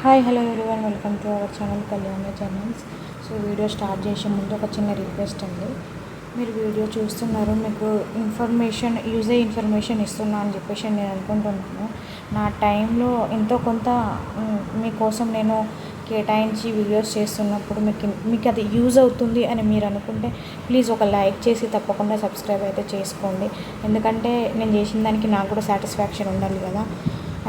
Hi hello everyone, welcome to our channel కళ్యాణ channels. So video start చేసే ముందు ఒక చిన్న రిక్వెస్ట్ అండి. మీరు వీడియో చూస్తున్నారు, మీకు యూజ్ అయ్యే ఇన్ఫర్మేషన్ ఇస్తున్నా అని చెప్పేసి నేను అనుకుంటున్నాను. నా టైంలో ఎంతో కొంత మీకోసం నేను కేటాయించి వీడియోస్ చేస్తున్నప్పుడు మీకు అది యూజ్ అవుతుంది అని మీరు అనుకుంటే ప్లీజ్ ఒక లైక్ చేసి తప్పకుండా సబ్స్క్రైబ్ అయితే చేసుకోండి. ఎందుకంటే నేను చేసిన దానికి నాకు కూడా సాటిస్ఫాక్షన్ ఉండాలి కదా.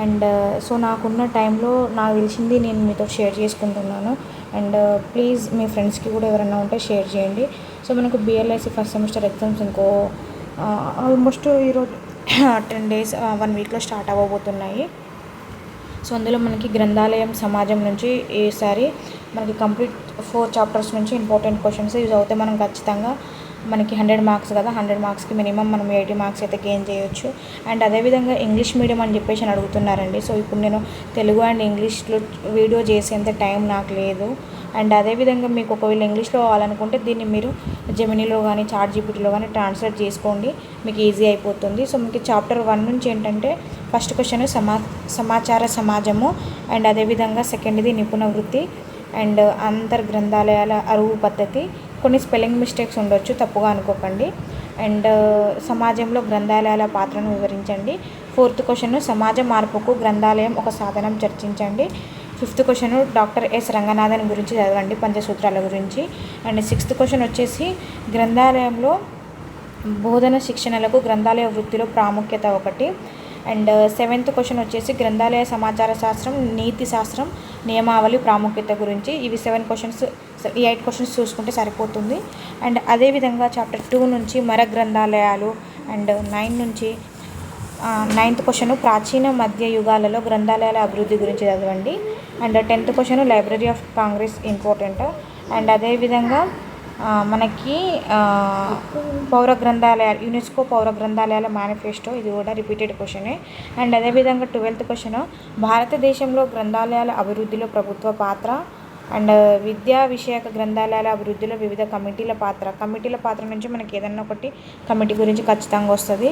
అండ్ సో నాకున్న టైంలో నాకు తెలిసింది నేను మీతో షేర్ చేసుకుంటున్నాను. అండ్ ప్లీజ్ మీ ఫ్రెండ్స్కి కూడా ఎవరైనా ఉంటే షేర్ చేయండి. సో మనకు BLIC first semester exams almost ఈరోజు 10 days 1 weekలో స్టార్ట్ అవ్వబోతున్నాయి. సో అందులో మనకి గ్రంథాలయం సమాజం నుంచి ఈసారి మనకి కంప్లీట్ 4 chapters నుంచి ఇంపార్టెంట్ క్వశ్చన్స్ యూజ్ అవుతాయి. మనం ఖచ్చితంగా మనకి 100 marks కదా, 100 marksకి మినిమం మనం 80 marks అయితే గెయిన్ చేయొచ్చు. అండ్ అదేవిధంగా ఇంగ్లీష్ మీడియం అని చెప్పేసి అని అడుగుతున్నారండి. సో ఇప్పుడు నేను తెలుగు అండ్ ఇంగ్లీష్లో వీడియో చేసేంత టైం నాకు లేదు. అండ్ అదేవిధంగా మీకు ఒకవేళ ఇంగ్లీష్లో కావాలనుకుంటే దీన్ని మీరు జెమినీలో కానీ చాట్‌జీపీటీలో కానీ ట్రాన్స్లేట్ చేసుకోండి, మీకు ఈజీ అయిపోతుంది. సో మనకి చాప్టర్ 1 నుంచి ఏంటంటే ఫస్ట్ క్వశ్చన్ సమాచార సమాజము, అండ్ అదేవిధంగా సెకండ్ది నిపుణ వృత్తి, అండ్ గ్రంథాలయాల అరువు పద్ధతి. కొన్ని స్పెల్లింగ్ మిస్టేక్స్ ఉండొచ్చు, తప్పుగా అనుకోకండి. అండ్ సమాజంలో గ్రంథాలయాల పాత్రను వివరించండి. 4th క్వశ్చన్ సమాజ మార్పుకు గ్రంథాలయం ఒక సాధనం చర్చించండి. 5th question doctor yes Ranganathan గురించి చదవండి, పంచసూత్రాల గురించి. అండ్ 6th క్వశ్చన్ వచ్చేసి గ్రంథాలయంలో బోధన శిక్షణలకు గ్రంథాలయ వృత్తిలో ప్రాముఖ్యత ఒకటి. అండ్ 7th క్వశ్చన్ వచ్చేసి గ్రంథాలయ సమాచార శాస్త్రం, నీతి శాస్త్రం, నియమావళి ప్రాముఖ్యత గురించి. ఇవి 7 questions, ఈ 8 questions చూసుకుంటే సరిపోతుంది. అండ్ అదేవిధంగా చాప్టర్ 2 నుంచి మర గ్రంథాలయాలు, అండ్ 9th క్వశ్చన్ ప్రాచీన మధ్య యుగాలలో గ్రంథాలయాల అభివృద్ధి గురించి చదవండి. And 10th question library of Congress important. And అదేవిధంగా మనకి పౌర గ్రంథాలయాలు, యునెస్కో పౌర గ్రంథాలయాల మేనిఫెస్టో, ఇది కూడా రిపీటెడ్ క్వశ్చనే. అండ్ అదేవిధంగా 12th క్వశ్చన్ భారతదేశంలో గ్రంథాలయాల అభివృద్ధిలో ప్రభుత్వ పాత్ర, అండ్ విద్యా విషయక గ్రంథాలయాల అభివృద్ధిలో వివిధ కమిటీల పాత్ర నుంచి మనకి ఏదన్నా ఒకటి కమిటీ గురించి ఖచ్చితంగా వస్తుంది.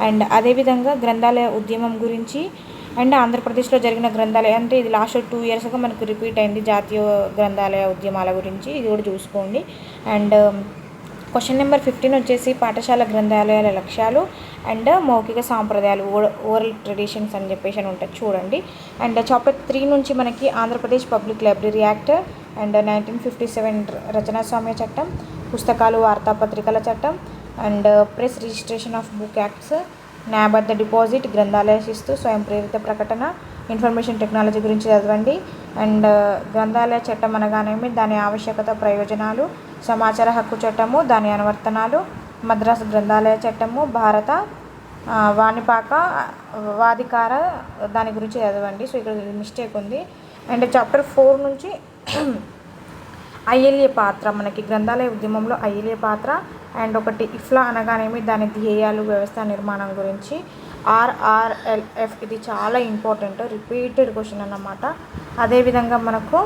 అండ్ అదేవిధంగా గ్రంథాలయ ఉద్యమం గురించి, అండ్ ఆంధ్రప్రదేశ్లో జరిగిన గ్రంథాలయం అంటే ఇది లాస్ట్ 2 yearsగా మనకు రిపీట్ అయింది, జాతీయ గ్రంథాలయ ఉద్యమాల గురించి, ఇది కూడా చూసుకోండి. అండ్ క్వశ్చన్ నెంబర్ 15 వచ్చేసి పాఠశాల గ్రంథాలయాల లక్ష్యాలు అండ్ మౌఖిక సాంప్రదాయాలు, ఓరల్ ట్రెడిషన్స్ అని చెప్పేసి అని ఉంటుంది, చూడండి. అండ్ చాప్టర్ 3 నుంచి మనకి Andhra Pradesh public library act, and 1957 రచనాస్వామ్య చట్టం, పుస్తకాలు వార్తాపత్రికల చట్టం, and press registration of book acts, న్యాయబద్ధ డిపాజిట్, గ్రంథాలయ శిస్తు, స్వయం ప్రేరిత ప్రకటన, ఇన్ఫర్మేషన్ టెక్నాలజీ గురించి చదవండి. అండ్ గ్రంథాలయ చట్టం అనగానేమి, దాని ఆవశ్యకత, ప్రయోజనాలు, సమాచార హక్కు చట్టము, దాని అనువర్తనాలు, మద్రాసు గ్రంథాలయ చట్టము, భారత వాణిపాక వాధికార, దాని గురించి చదవండి. సో ఇక్కడ మిస్టేక్ ఉంది. అండ్ చాప్టర్ 4 నుంచి ఐఎల్ఏ పాత్ర, మనకి గ్రంథాలయ ఉద్యమంలో ఐఎల్ఏ పాత్ర, అండ్ ఒకటి ఇఫ్లా అనగానేమి, దాని ధ్యేయాలు, వ్యవస్థ నిర్మాణం గురించి. ఆర్ఆర్ఎల్ఎఫ్, ఇది చాలా ఇంపార్టెంట్, రిపీటెడ్ క్వశ్చన్ అన్నమాట. అదేవిధంగా మనకు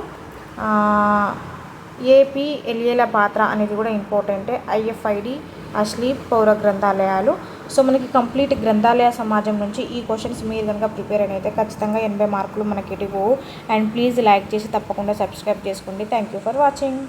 ఏపీఎల్ఏల పాత్ర అనేది కూడా ఇంపార్టెంటే. ఐఎఫ్ఐడి, అస్లీ పౌర గ్రంథాలయాలు. సో మనకి కంప్లీట్ గ్రంథాలయ సమాజం నుంచి ఈ క్వశ్చన్స్ మీరు కనుక ప్రిపేర్ అయితే ఖచ్చితంగా 80 marks మనకి ఇటు పోవు. అండ్ ప్లీజ్ లైక్ చేసి తప్పకుండా సబ్స్క్రైబ్ చేసుకోండి. Thank you for watching.